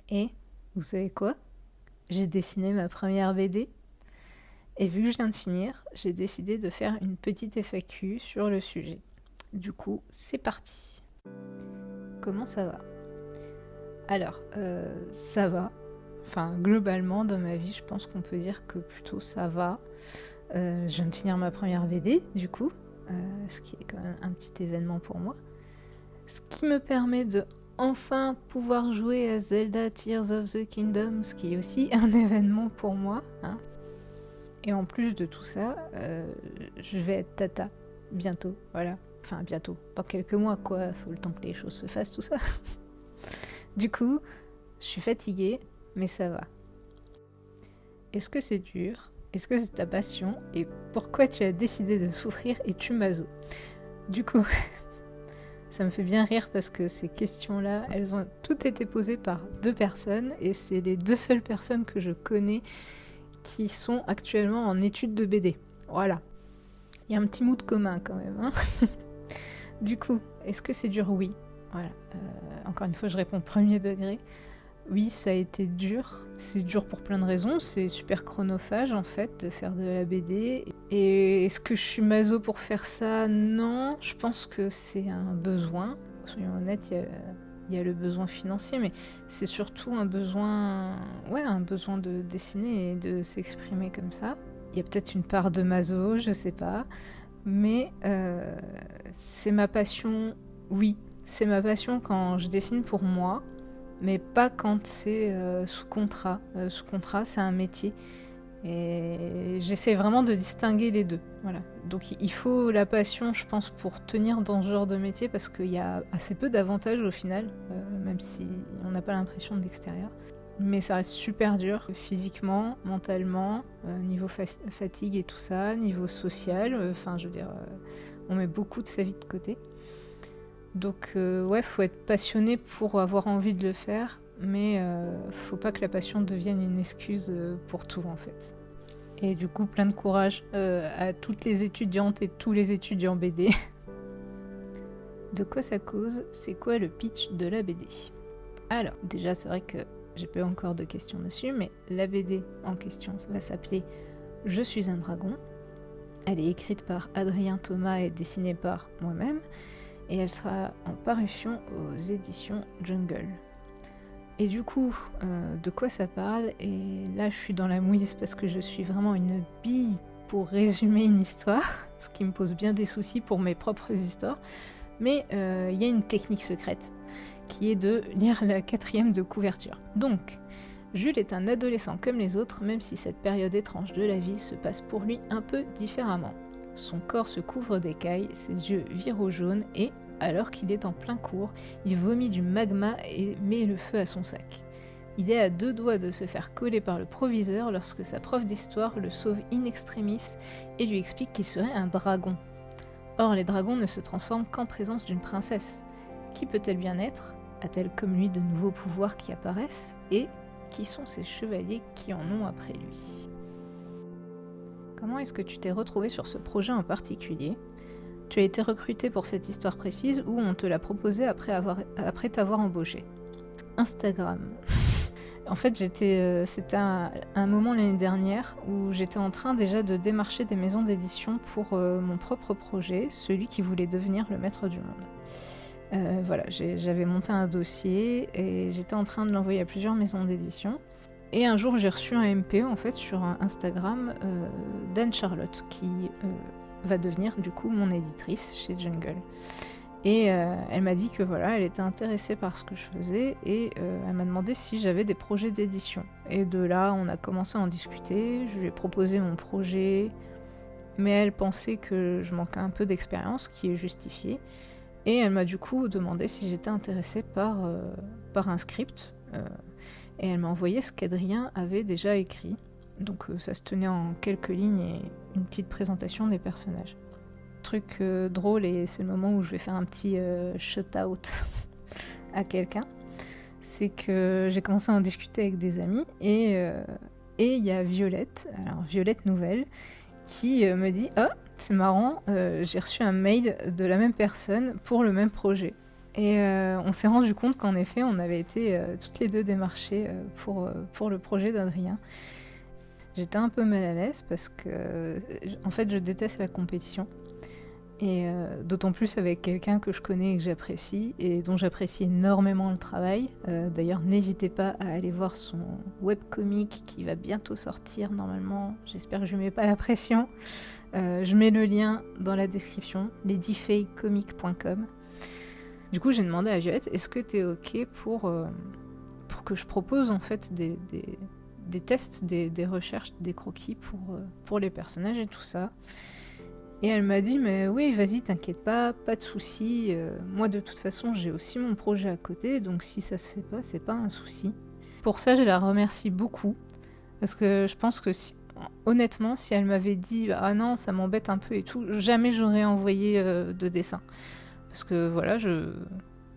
Et, vous savez quoi? J'ai dessiné ma première BD. Et vu que je viens de finir, j'ai décidé de faire une petite FAQ sur le sujet. Du coup, c'est parti. Comment ça va? Alors, ça va. Enfin, globalement, dans ma vie, je pense qu'on peut dire que plutôt ça va. Je viens de finir ma première BD, du coup, ce qui est quand même un petit événement pour moi. Ce qui me permet de enfin pouvoir jouer à Zelda Tears of the Kingdom, ce qui est aussi un événement pour moi. Hein. Et en plus de tout ça, je vais être tata bientôt, voilà. Enfin, bientôt, dans quelques mois, quoi. Faut le temps que les choses se fassent, tout ça. Du coup, je suis fatiguée, mais ça va. Est-ce que c'est dur? Est-ce que c'est ta passion? Et pourquoi tu as décidé de souffrir et tu maso? Du coup, ça me fait bien rire parce que ces questions-là, elles ont toutes été posées par 2 personnes et c'est les 2 seules personnes que je connais qui sont actuellement en études de BD. Voilà. Il y a un petit mood commun quand même. Hein. Du coup, est-ce que c'est dur? Oui. Voilà. Encore une fois, je réponds premier degré. Oui, ça a été dur. C'est dur pour plein de raisons. C'est super chronophage en fait de faire de la BD. Et est-ce que je suis maso pour faire ça? Non. Je pense que c'est un besoin. Soyons honnêtes, il y a le besoin financier, mais c'est surtout un besoin de dessiner et de s'exprimer comme ça. Il y a peut-être une part de maso, je sais pas. Mais c'est ma passion, oui. C'est ma passion quand je dessine pour moi, mais pas quand c'est sous contrat. Sous contrat, c'est un métier. Et j'essaie vraiment de distinguer les deux. Voilà. Donc il faut la passion, je pense, pour tenir dans ce genre de métier, parce qu'il y a assez peu d'avantages au final, même si on n'a pas l'impression de l'extérieur. Mais ça reste super dur, physiquement, mentalement, niveau fatigue et tout ça, niveau social, enfin je veux dire, on met beaucoup de sa vie de côté. Donc ouais, faut être passionné pour avoir envie de le faire, mais faut pas que la passion devienne une excuse pour tout en fait. Et du coup, plein de courage à toutes les étudiantes et tous les étudiants BD. De quoi ça cause? C'est quoi le pitch de la BD? Alors, déjà, c'est vrai que j'ai pas encore de questions dessus, mais la BD en question va s'appeler Je suis un dragon. Elle est écrite par Adrien Thomas et dessinée par moi-même, et elle sera en parution aux éditions Jungle. Et du coup, de quoi ça parle? Et là, je suis dans la mouise parce que je suis vraiment une bille pour résumer une histoire, ce qui me pose bien des soucis pour mes propres histoires. Mais il y a une technique secrète qui est de lire la 4e de couverture. Donc, Jules est un adolescent comme les autres, même si cette période étrange de la vie se passe pour lui un peu différemment. Son corps se couvre d'écailles, ses yeux virent au jaune et, alors qu'il est en plein cours, il vomit du magma et met le feu à son sac. Il est à 2 doigts de se faire coller par le proviseur lorsque sa prof d'histoire le sauve in extremis et lui explique qu'il serait un dragon. Or, les dragons ne se transforment qu'en présence d'une princesse. Qui peut-elle bien être? A-t-elle comme lui de nouveaux pouvoirs qui apparaissent? Et qui sont ces chevaliers qui en ont après lui? Comment est-ce que tu t'es retrouvé sur ce projet en particulier? Tu as été recruté pour cette histoire précise ou on te l'a proposé après t'avoir embauché? Instagram. En fait, c'était un moment l'année dernière où j'étais en train déjà de démarcher des maisons d'édition pour mon propre projet, celui qui voulait devenir le maître du monde. Voilà, j'avais monté un dossier et j'étais en train de l'envoyer à plusieurs maisons d'édition. Et un jour, j'ai reçu un MP en fait sur Instagram d'Anne-Charlotte qui va devenir du coup mon éditrice chez Jungle. Et elle m'a dit que voilà, elle était intéressée par ce que je faisais et elle m'a demandé si j'avais des projets d'édition. Et de là, on a commencé à en discuter, je lui ai proposé mon projet, mais elle pensait que je manquais un peu d'expérience, qui est justifié. Et elle m'a du coup demandé si j'étais intéressée par un script. Et elle m'a envoyé ce qu'Adrien avait déjà écrit. Donc ça se tenait en quelques lignes et une petite présentation des personnages. Truc drôle, et c'est le moment où je vais faire un petit shout-out à quelqu'un, c'est que j'ai commencé à en discuter avec des amis et il y a Violette, alors Violette Nouvelle, qui me dit « Ah, c'est marrant, j'ai reçu un mail de la même personne pour le même projet ». Et on s'est rendu compte qu'en effet, on avait été toutes les deux démarchées pour le projet d'Adrien. J'étais un peu mal à l'aise parce que, en fait, je déteste la compétition. Et d'autant plus avec quelqu'un que je connais et que j'apprécie, et dont j'apprécie énormément le travail. D'ailleurs, n'hésitez pas à aller voir son webcomic qui va bientôt sortir normalement. J'espère que je ne mets pas la pression. Je mets le lien dans la description, ladyfayecomic.com. Du coup, j'ai demandé à Violette, est-ce que tu es OK pour que je propose en fait des tests, des recherches, des croquis pour les personnages et tout ça. Et elle m'a dit, mais oui, vas-y, t'inquiète pas de souci. Moi, de toute façon, j'ai aussi mon projet à côté, donc si ça se fait pas, c'est pas un souci. Pour ça, je la remercie beaucoup, parce que je pense que, honnêtement, si elle m'avait dit, ah non, ça m'embête un peu et tout, jamais j'aurais envoyé de dessin. Parce que voilà,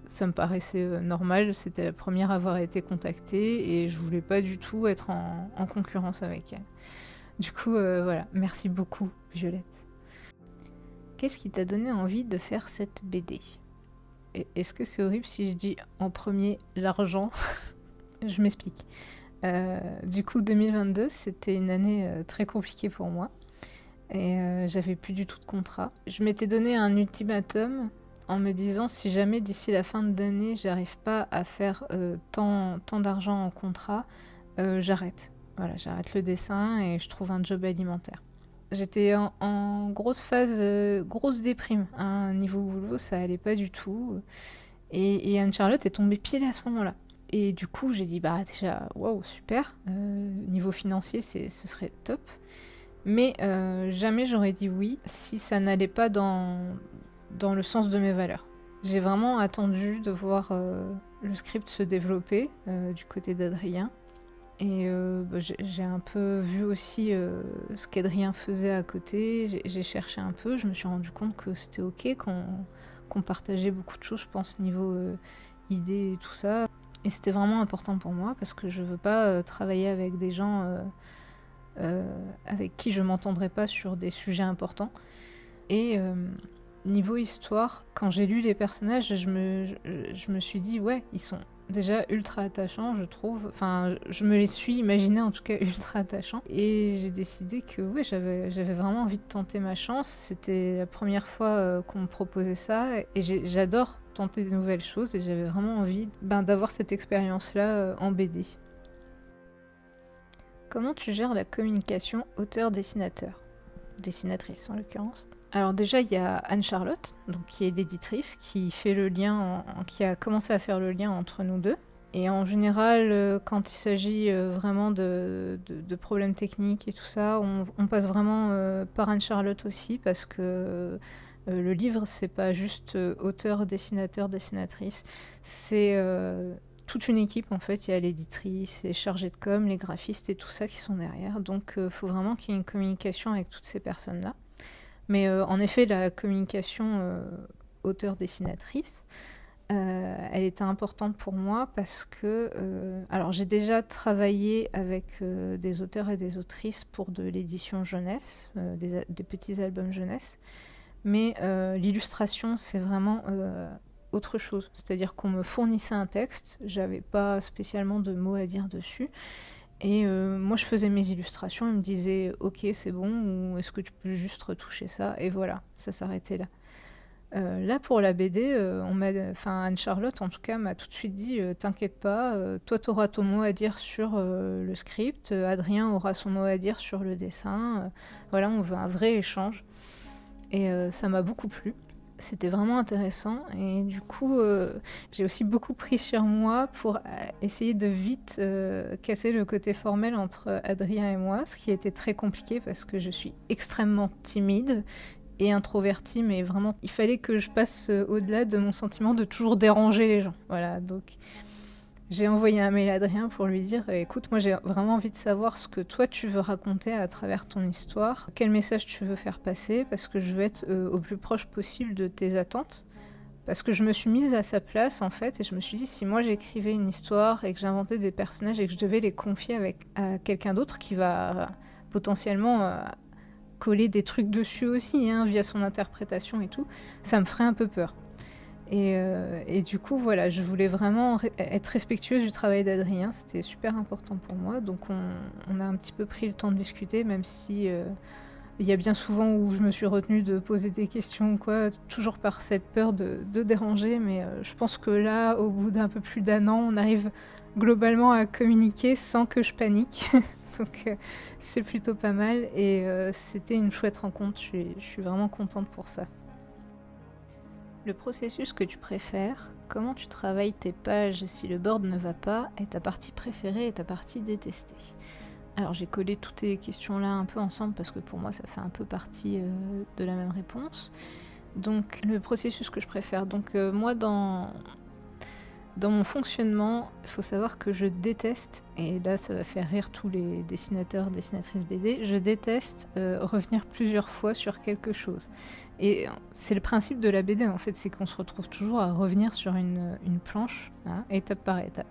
ça me paraissait normal, c'était la première à avoir été contactée, et je voulais pas du tout être en concurrence avec elle. Du coup, voilà, merci beaucoup, Violette. Qu'est-ce qui t'a donné envie de faire cette BD ? Est-ce que c'est horrible si je dis en premier l'argent ? Je m'explique. Du coup, 2022, c'était une année très compliquée pour moi. Et j'avais plus du tout de contrat. Je m'étais donné un ultimatum en me disant si jamais d'ici la fin de l'année, j'arrive pas à faire tant d'argent en contrat, j'arrête. Voilà, j'arrête le dessin et je trouve un job alimentaire. J'étais en grosse phase, grosse déprime. Niveau boulot, ça allait pas du tout. Et Anne-Charlotte est tombée pile à ce moment-là. Et du coup, j'ai dit, bah déjà, waouh, super. Niveau financier, ce serait top. Mais jamais j'aurais dit oui si ça n'allait pas dans le sens de mes valeurs. J'ai vraiment attendu de voir le script se développer du côté d'Adrien. Et j'ai un peu vu aussi ce qu'Adrien faisait à côté. J'ai cherché un peu, je me suis rendu compte que c'était ok, qu'on partageait beaucoup de choses, je pense, niveau idées et tout ça. Et c'était vraiment important pour moi parce que je veux pas travailler avec des gens avec qui je m'entendrai pas sur des sujets importants. Et niveau histoire, quand j'ai lu les personnages, je me suis dit, ouais, ils sont déjà ultra attachants, je trouve. Enfin, je me les suis imaginés en tout cas ultra attachants. Et j'ai décidé que ouais, j'avais vraiment envie de tenter ma chance. C'était la première fois qu'on me proposait ça. Et j'adore tenter de nouvelles choses. Et j'avais vraiment envie d'avoir cette expérience-là en BD. Comment tu gères la communication auteur-dessinateur ? Dessinatrice en l'occurrence. Alors déjà, il y a Anne-Charlotte, donc qui est l'éditrice, qui fait le lien, qui a commencé à faire le lien entre nous deux. Et en général, quand il s'agit vraiment de problèmes techniques et tout ça, on passe vraiment par Anne-Charlotte aussi, parce que le livre, c'est pas juste auteur, dessinateur, dessinatrice, c'est toute une équipe en fait. Il y a l'éditrice, les chargés de com, les graphistes et tout ça qui sont derrière. Donc il faut vraiment qu'il y ait une communication avec toutes ces personnes-là. Mais en effet, la communication auteur-dessinatrice, elle était importante pour moi parce que... alors, j'ai déjà travaillé avec des auteurs et des autrices pour de l'édition jeunesse, des petits albums jeunesse. Mais l'illustration, c'est vraiment autre chose. C'est-à-dire qu'on me fournissait un texte, j'avais pas spécialement de mots à dire dessus. Et moi, je faisais mes illustrations, il me disait « Ok, c'est bon » ou « Est-ce que tu peux juste retoucher ça ?» Et voilà, ça s'arrêtait là. Là, pour la BD, Anne-Charlotte, en tout cas, m'a tout de suite dit « T'inquiète pas, toi, t'auras ton mot à dire sur le script, Adrien aura son mot à dire sur le dessin. Voilà, on veut un vrai échange. » Et ça m'a beaucoup plu. C'était vraiment intéressant et du coup j'ai aussi beaucoup pris sur moi pour essayer de vite casser le côté formel entre Adrien et moi, ce qui était très compliqué parce que je suis extrêmement timide et introvertie, mais vraiment il fallait que je passe au-delà de mon sentiment de toujours déranger les gens. Voilà, donc j'ai envoyé un mail à Adrien pour lui dire écoute, moi j'ai vraiment envie de savoir ce que toi tu veux raconter à travers ton histoire, quel message tu veux faire passer, parce que je veux être au plus proche possible de tes attentes. Parce que je me suis mise à sa place en fait, et je me suis dit si moi j'écrivais une histoire et que j'inventais des personnages et que je devais les confier à quelqu'un d'autre qui va potentiellement coller des trucs dessus aussi, via son interprétation et tout, ça me ferait un peu peur. Et du coup, voilà, je voulais vraiment être respectueuse du travail d'Adrien, c'était super important pour moi. Donc on a un petit peu pris le temps de discuter, même si il y a bien souvent où je me suis retenue de poser des questions ou quoi, toujours par cette peur de déranger. Mais je pense que là, au bout d'un peu plus d'1 an, on arrive globalement à communiquer sans que je panique. Donc c'est plutôt pas mal et c'était une chouette rencontre, je suis vraiment contente pour ça. Le processus que tu préfères, comment tu travailles tes pages si le board ne va pas, est ta partie préférée et ta partie détestée. Alors j'ai collé toutes ces questions-là un peu ensemble parce que pour moi ça fait un peu partie de la même réponse. Donc le processus que je préfère, donc moi dans mon fonctionnement, il faut savoir que je déteste, et là ça va faire rire tous les dessinateurs, dessinatrices BD, je déteste revenir plusieurs fois sur quelque chose. Et c'est le principe de la BD en fait, c'est qu'on se retrouve toujours à revenir sur une planche, hein, étape par étape.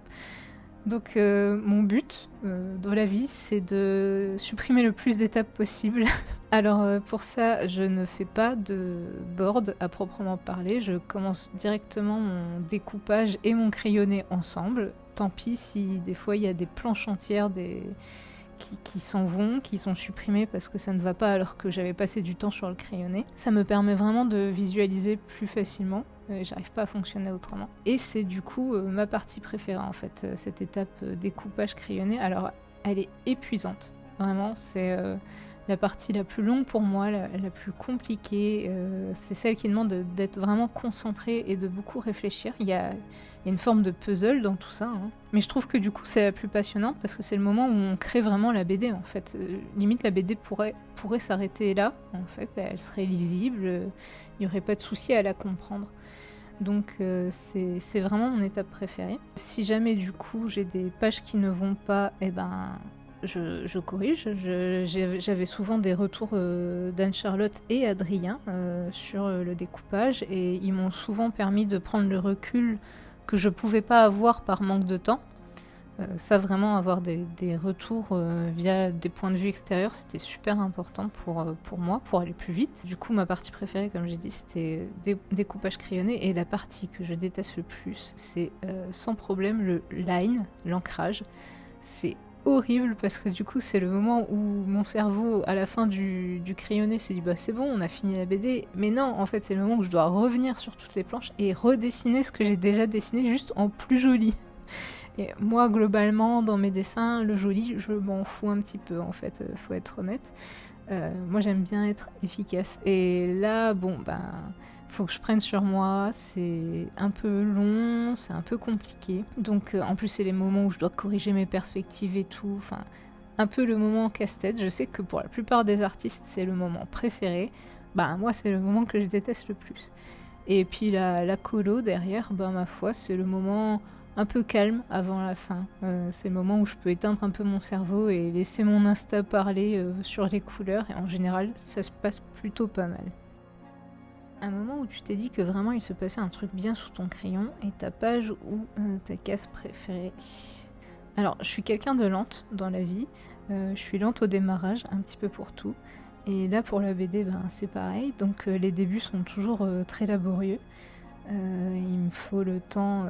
Donc mon but dans la vie, c'est de supprimer le plus d'étapes possible. Alors pour ça, je ne fais pas de board à proprement parler. Je commence directement mon découpage et mon crayonné ensemble. Tant pis si des fois il y a des planches entières qui s'en vont, qui sont supprimées parce que ça ne va pas alors que j'avais passé du temps sur le crayonné. Ça me permet vraiment de visualiser plus facilement. J'arrive pas à fonctionner autrement. Et c'est du coup ma partie préférée en fait, cette étape découpage crayonné. Alors elle est épuisante, vraiment, c'est la partie la plus longue pour moi, la plus compliquée. C'est celle qui demande d'être vraiment concentré et de beaucoup réfléchir. Il y a une forme de puzzle dans tout ça, hein. Mais je trouve que du coup c'est la plus passionnante parce que c'est le moment où on crée vraiment la BD en fait. Limite la BD pourrait s'arrêter là en fait, elle serait lisible, il n'y aurait pas de souci à la comprendre. Donc c'est vraiment mon étape préférée. Si jamais du coup j'ai des pages qui ne vont pas, eh ben je corrige. J'avais souvent des retours d'Anne-Charlotte et Adrien sur le découpage et ils m'ont souvent permis de prendre le recul que je pouvais pas avoir par manque de temps. Ça vraiment avoir des retours via des points de vue extérieurs, c'était super important pour moi, pour aller plus vite. Du coup ma partie préférée comme j'ai dit c'était découpage crayonné et la partie que je déteste le plus c'est sans problème le line, l'ancrage. C'est horrible parce que du coup c'est le moment où mon cerveau à la fin du crayonné se dit bah c'est bon on a fini la BD, mais non en fait c'est le moment où je dois revenir sur toutes les planches et redessiner ce que j'ai déjà dessiné juste en plus joli. Et moi, globalement, dans mes dessins, le joli, je m'en fous un petit peu, en fait, faut être honnête. Moi, j'aime bien être efficace. Et là, bon, ben, faut que je prenne sur moi, c'est un peu long, c'est un peu compliqué. Donc, en plus, c'est les moments où je dois corriger mes perspectives et tout, enfin, un peu le moment casse-tête. Je sais que pour la plupart des artistes, c'est le moment préféré. Ben, moi, c'est le moment que je déteste le plus. Et puis, la colo, derrière, ben, ma foi, c'est le moment un peu calme avant la fin. C'est le moment où je peux éteindre un peu mon cerveau et laisser mon instinct parler sur les couleurs. Et en général, ça se passe plutôt pas mal. Un moment où tu t'es dit que vraiment il se passait un truc bien sous ton crayon et ta page ou ta case préférée. Alors, je suis quelqu'un de lente dans la vie. Je suis lente au démarrage, un petit peu pour tout. Et là, pour la BD, ben, c'est pareil. Donc, les débuts sont toujours très laborieux. Il me faut le temps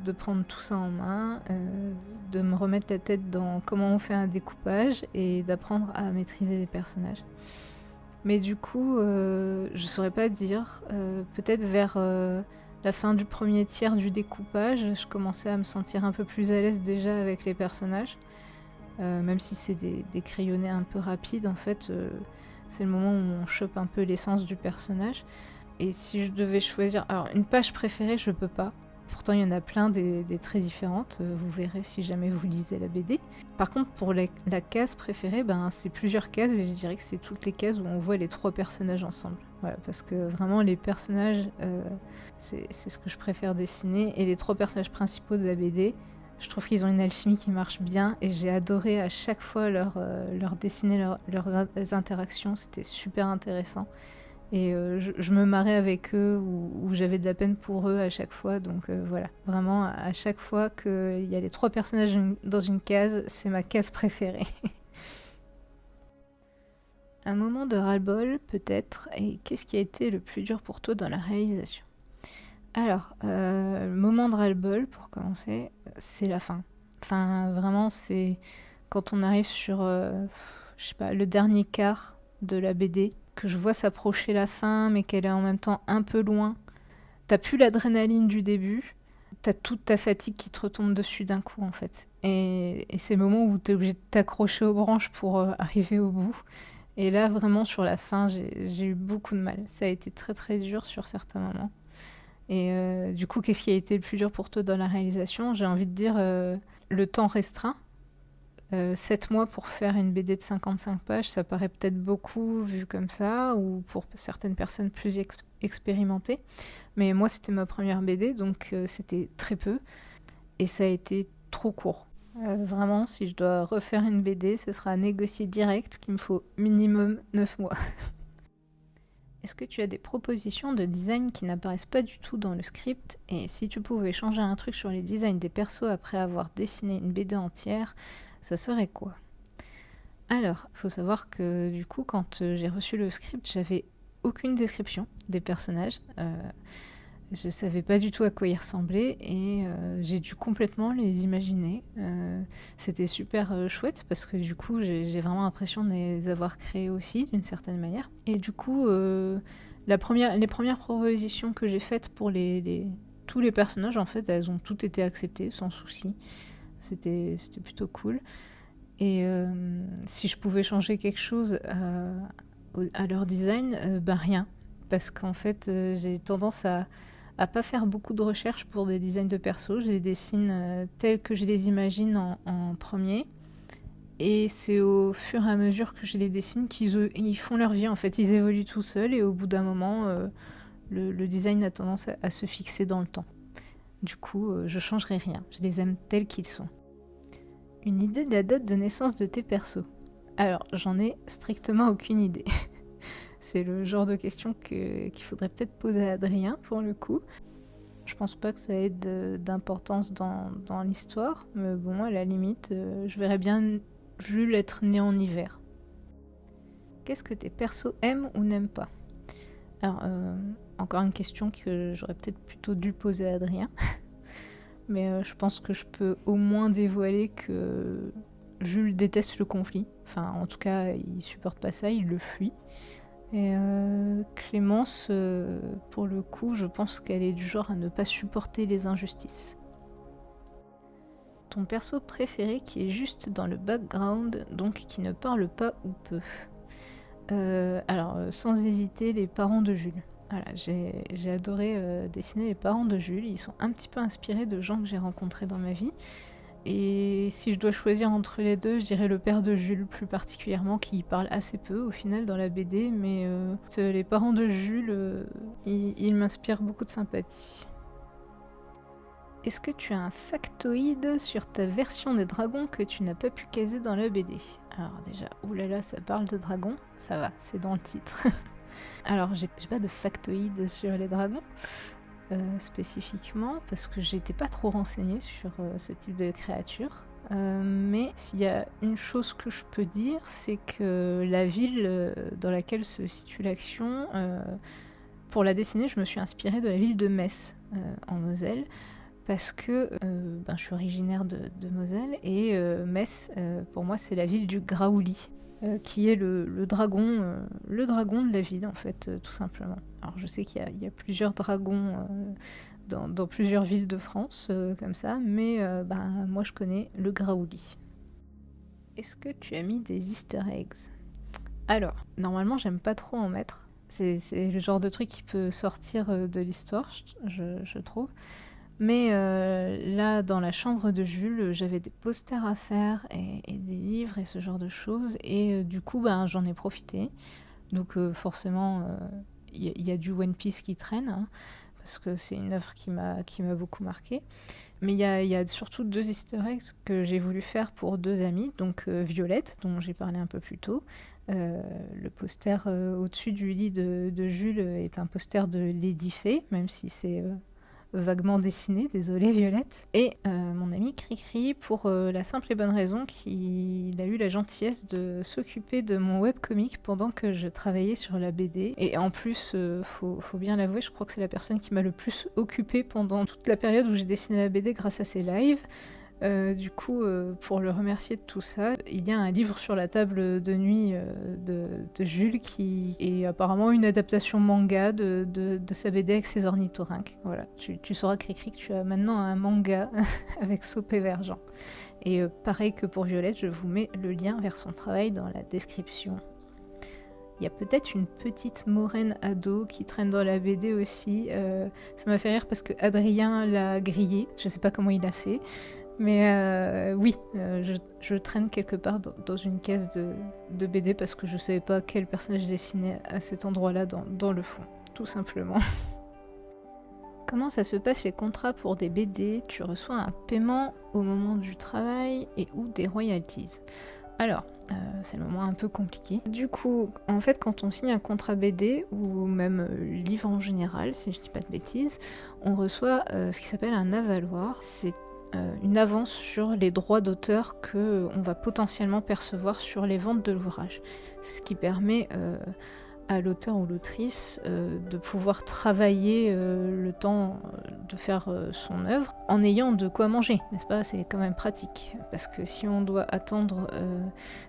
de prendre tout ça en main, de me remettre la tête dans comment on fait un découpage et d'apprendre à maîtriser les personnages. Mais du coup, je saurais pas dire. Peut-être vers la fin du premier tiers du découpage, je commençais à me sentir un peu plus à l'aise déjà avec les personnages. Même si c'est des crayonnés un peu rapides, en fait, c'est le moment où on chope un peu l'essence du personnage. Et si je devais choisir... Alors, une page préférée, je peux pas. Pourtant, il y en a plein des très différentes. Vous verrez si jamais vous lisez la BD. Par contre, pour la case préférée, ben, c'est plusieurs cases. Et je dirais que c'est toutes les cases où on voit les 3 personnages ensemble. Voilà, parce que vraiment, les personnages, c'est ce que je préfère dessiner. Et les 3 personnages principaux de la BD, je trouve qu'ils ont une alchimie qui marche bien. Et j'ai adoré à chaque fois leur dessiner leurs interactions. C'était super intéressant. Et je me marrais avec eux ou j'avais de la peine pour eux à chaque fois. Donc voilà, vraiment à chaque fois qu'il y a les 3 personnages dans une case, c'est ma case préférée. Un moment de ras-le-bol peut-être, et qu'est-ce qui a été le plus dur pour toi dans la réalisation ? Alors, le moment de ras-le-bol, pour commencer, c'est la fin. Enfin, vraiment, c'est quand on arrive sur, je sais pas, le dernier quart de la BD, que je vois s'approcher la fin, mais qu'elle est en même temps un peu loin. T'as plus l'adrénaline du début, t'as toute ta fatigue qui te retombe dessus d'un coup, en fait. Et c'est le moment où t'es obligé de t'accrocher aux branches pour arriver au bout. Et là, vraiment, sur la fin, j'ai eu beaucoup de mal. Ça a été très très dur sur certains moments. Et du coup, qu'est-ce qui a été le plus dur pour toi dans la réalisation? J'ai envie de dire le temps restreint. 7 mois pour faire une BD de 55 pages, ça paraît peut-être beaucoup vu comme ça, ou pour certaines personnes plus expérimentées. Mais moi, c'était ma première BD, donc c'était très peu. Et ça a été trop court. Vraiment, si je dois refaire une BD, ce sera négocié direct qu'il me faut minimum 9 mois. Est-ce que tu as des propositions de design qui n'apparaissent pas du tout dans le script? Et si tu pouvais changer un truc sur les designs des persos après avoir dessiné une BD entière, ça serait quoi? Alors, il faut savoir que du coup, quand j'ai reçu le script, j'avais aucune description des personnages. Je savais pas du tout à quoi ils ressemblaient et j'ai dû complètement les imaginer. C'était super chouette parce que du coup j'ai vraiment l'impression de les avoir créés aussi d'une certaine manière. Et du coup les premières propositions que j'ai faites pour tous les personnages en fait elles ont toutes été acceptées sans souci. C'était plutôt cool. Et si je pouvais changer quelque chose à leur design, bah rien. Parce qu'en fait j'ai tendance à pas faire beaucoup de recherches pour des designs de perso. Je les dessine tels que je les imagine en premier. Et c'est au fur et à mesure que je les dessine qu'ils font leur vie. En fait, ils évoluent tout seuls et au bout d'un moment, le design a tendance à se fixer dans le temps. Du coup, je changerai rien. Je les aime tels qu'ils sont. Une idée de la date de naissance de tes persos? Alors, j'en ai strictement aucune idée. C'est le genre de question qu'il faudrait peut-être poser à Adrien, pour le coup. Je pense pas que ça ait d'importance dans l'histoire, mais bon, à la limite, je verrais bien Jules être né en hiver. Qu'est-ce que tes persos aiment ou n'aiment pas? Alors, encore une question que j'aurais peut-être plutôt dû poser à Adrien. Mais je pense que je peux au moins dévoiler que Jules déteste le conflit. Enfin, en tout cas, il supporte pas ça, il le fuit. Et Clémence, pour le coup, je pense qu'elle est du genre à ne pas supporter les injustices. Ton perso préféré qui est juste dans le background, donc qui ne parle pas ou peu. Alors, sans hésiter, les parents de Jules. Voilà, j'ai adoré dessiner les parents de Jules. Ils sont un petit peu inspirés de gens que j'ai rencontrés dans ma vie. Et si je dois choisir entre les deux, je dirais le père de Jules plus particulièrement, qui parle assez peu au final dans la BD, mais les parents de Jules, ils m'inspirent beaucoup de sympathie. Est-ce que tu as un factoïde sur ta version des dragons que tu n'as pas pu caser dans la BD? Alors déjà, oulala, ça parle de dragons, ça va, c'est dans le titre. Alors j'ai pas de factoïde sur les dragons. Spécifiquement parce que j'étais pas trop renseignée sur ce type de créature. Mais s'il y a une chose que je peux dire, c'est que la ville dans laquelle se situe l'action, pour la dessiner, je me suis inspirée de la ville de Metz, en Moselle, parce que je suis originaire de Moselle, et Metz, pour moi, c'est la ville du Graouli. Qui est le dragon de la ville en fait, tout simplement. Alors je sais qu'il y a plusieurs dragons dans plusieurs villes de France comme ça, mais moi je connais le Graouli. Est-ce que tu as mis des easter eggs? Alors, normalement j'aime pas trop en mettre. C'est le genre de truc qui peut sortir de l'histoire, je trouve. Mais là, dans la chambre de Jules, j'avais des posters à faire et des livres et ce genre de choses. Et du coup, j'en ai profité. Donc forcément, il y a du One Piece qui traîne, hein, parce que c'est une œuvre qui m'a beaucoup marqué. Mais il y a surtout 2 easter eggs que j'ai voulu faire pour 2 amies. Donc Violette, dont j'ai parlé un peu plus tôt. Le poster au-dessus du lit de Jules est un poster de Lady Fay, même si c'est vaguement dessiné, désolée Violette. Et mon ami Cricri pour la simple et bonne raison qu'il a eu la gentillesse de s'occuper de mon webcomic pendant que je travaillais sur la BD. Et en plus, faut bien l'avouer, je crois que c'est la personne qui m'a le plus occupée pendant toute la période où j'ai dessiné la BD grâce à ses lives. Du coup, pour le remercier de tout ça, il y a un livre sur la table de nuit de Jules qui est apparemment une adaptation manga de sa BD avec ses ornithorynques. Voilà, tu sauras Cricri que tu as maintenant un manga avec Soap et Vergent. Et pareil que pour Violette, je vous mets le lien vers son travail dans la description. Il y a peut-être une petite moraine ado qui traîne dans la BD aussi. Ça m'a fait rire parce que Adrien l'a grillé. Je sais pas comment il a fait. Mais oui, je traîne quelque part dans une caisse de BD parce que je savais pas quel personnage dessiner à cet endroit-là dans le fond, tout simplement. Comment ça se passe les contrats pour des BD? Tu reçois un paiement au moment du travail et ou des royalties. Alors, c'est le moment un peu compliqué. Du coup, en fait, quand on signe un contrat BD, ou même livre en général, si je dis pas de bêtises, on reçoit ce qui s'appelle un avaloir. C'est une avance sur les droits d'auteur qu'on va potentiellement percevoir sur les ventes de l'ouvrage. Ce qui permet à l'auteur ou l'autrice de pouvoir travailler le temps de faire son œuvre en ayant de quoi manger, n'est-ce pas? C'est quand même pratique, parce que si on doit attendre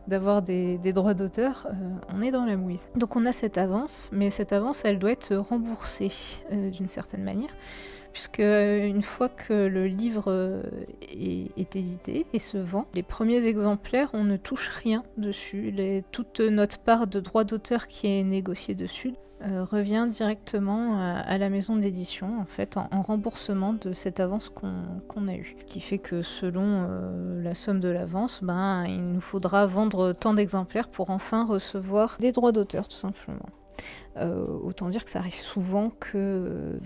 d'avoir des droits d'auteur, on est dans la mouise. Donc on a cette avance, mais cette avance, elle doit être remboursée d'une certaine manière, puisque une fois que le livre est édité et se vend, les premiers exemplaires, on ne touche rien dessus. Toute notre part de droit d'auteur qui est négociée dessus revient directement à la maison d'édition, en fait, en remboursement de cette avance qu'on a eue. Ce qui fait que selon la somme de l'avance, il nous faudra vendre tant d'exemplaires pour enfin recevoir des droits d'auteur, tout simplement. Autant dire que ça arrive souvent que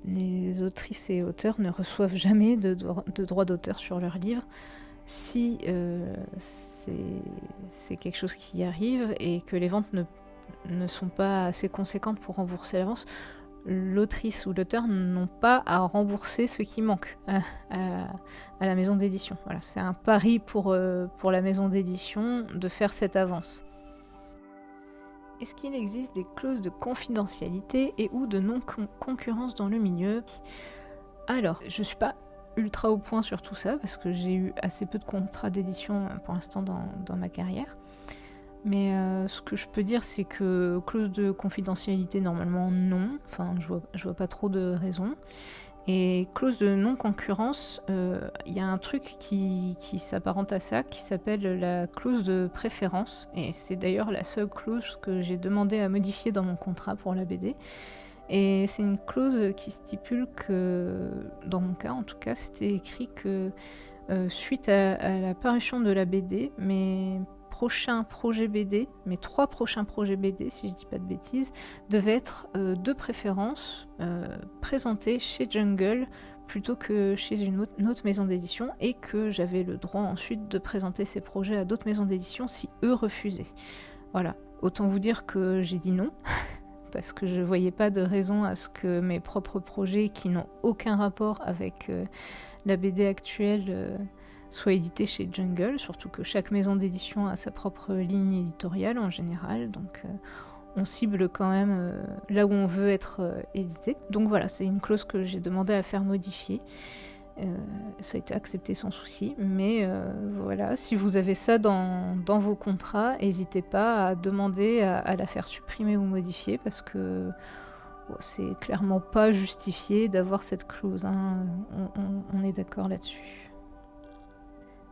les autrices et auteurs ne reçoivent jamais de droits d'auteur sur leurs livres. Si c'est quelque chose qui arrive et que les ventes ne sont pas assez conséquentes pour rembourser l'avance, l'autrice ou l'auteur n'ont pas à rembourser ce qui manque à la maison d'édition. Voilà, c'est un pari pour la maison d'édition de faire cette avance. Est-ce qu'il existe des clauses de confidentialité et ou de non-concurrence dans le milieu? Alors, je suis pas ultra au point sur tout ça parce que j'ai eu assez peu de contrats d'édition pour l'instant dans ma carrière. Mais ce que je peux dire, c'est que clause de confidentialité, normalement non. Enfin, je vois pas trop de raisons. Et clause de non-concurrence, y a un truc qui s'apparente à ça, qui s'appelle la clause de préférence. Et c'est d'ailleurs la seule clause que j'ai demandé à modifier dans mon contrat pour la BD. Et c'est une clause qui stipule que, dans mon cas en tout cas, c'était écrit que suite à la parution de la BD, mes 3 prochains projets BD, si je dis pas de bêtises, devaient être de préférence présentés chez Jungle plutôt que chez une autre maison d'édition, et que j'avais le droit ensuite de présenter ces projets à d'autres maisons d'édition si eux refusaient. Voilà, autant vous dire que j'ai dit non, parce que je voyais pas de raison à ce que mes propres projets, qui n'ont aucun rapport avec la BD actuelle, soit édité chez Jungle, surtout que chaque maison d'édition a sa propre ligne éditoriale en général, donc on cible quand même là où on veut être édité. Donc voilà, c'est une clause que j'ai demandé à faire modifier. Ça a été accepté sans souci, mais voilà, si vous avez ça dans vos contrats, n'hésitez pas à demander à la faire supprimer ou modifier, parce que c'est clairement pas justifié d'avoir cette clause, hein. On est d'accord là-dessus.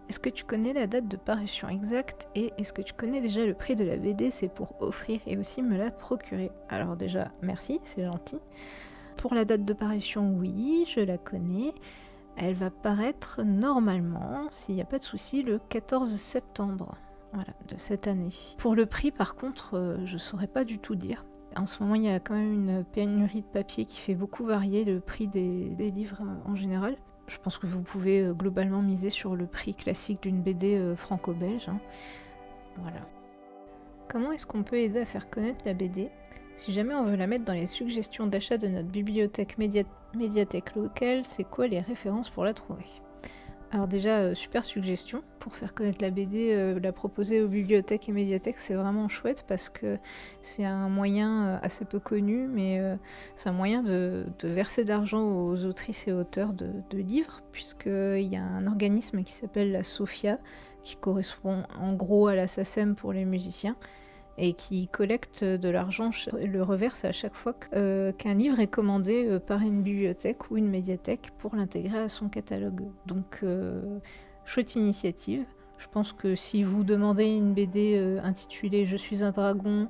Est-ce que tu connais la date de parution exacte et est-ce que tu connais déjà le prix de la BD? C'est pour offrir et aussi me la procurer. Alors déjà, merci, c'est gentil. Pour la date de parution, oui, je la connais. Elle va paraître normalement, s'il n'y a pas de souci, le 14 septembre de cette année. Pour le prix, par contre, je ne saurais pas du tout dire. En ce moment, il y a quand même une pénurie de papier qui fait beaucoup varier le prix des livres en général. Je pense que vous pouvez globalement miser sur le prix classique d'une BD franco-belge. Hein. Voilà. Comment est-ce qu'on peut aider à faire connaître la BD? Si jamais on veut la mettre dans les suggestions d'achat de notre bibliothèque médiathèque locale, c'est quoi les références pour la trouver? Alors déjà, super suggestion, pour faire connaître la BD, la proposer aux bibliothèques et médiathèques, c'est vraiment chouette parce que c'est un moyen assez peu connu, mais c'est un moyen de verser de l'argent aux autrices et auteurs de livres, puisqu'il y a un organisme qui s'appelle la SOFIA, qui correspond en gros à la SACEM pour les musiciens, et qui collecte de l'argent, le reverse à chaque fois qu'un livre est commandé par une bibliothèque ou une médiathèque pour l'intégrer à son catalogue. Donc, chouette initiative. Je pense que si vous demandez une BD intitulée « Je suis un dragon »,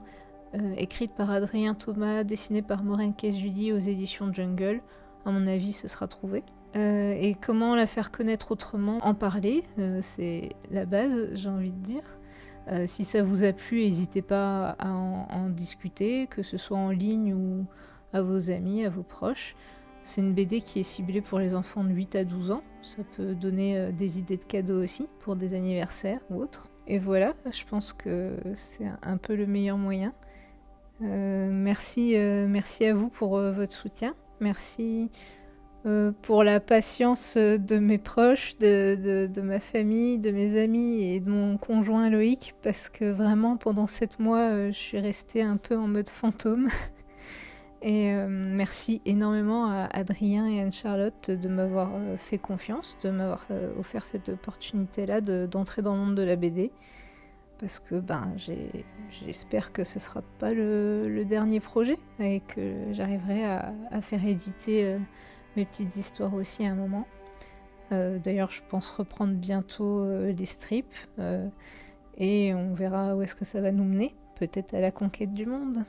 écrite par Adrien Thomas, dessinée par Maureen Case-Judy aux éditions Jungle, à mon avis, ce sera trouvé. Et comment la faire connaître autrement? En parler, c'est la base, j'ai envie de dire. Si ça vous a plu, n'hésitez pas à en discuter, que ce soit en ligne ou à vos amis, à vos proches. C'est une BD qui est ciblée pour les enfants de 8 à 12 ans. Ça peut donner des idées de cadeaux aussi pour des anniversaires ou autres. Et voilà, je pense que c'est un peu le meilleur moyen. Merci à vous pour votre soutien. Merci pour la patience de mes proches, de ma famille, de mes amis et de mon conjoint Loïc, parce que vraiment pendant 7 mois je suis restée un peu en mode fantôme. Et merci énormément à Adrien et Anne-Charlotte de m'avoir fait confiance, de m'avoir offert cette opportunité-là d'entrer dans le monde de la BD, parce que j'espère que ce sera pas le dernier projet et que j'arriverai à faire éditer mes petites histoires aussi à un moment. D'ailleurs, je pense reprendre bientôt les strips et on verra où est-ce que ça va nous mener. Peut-être à la conquête du monde.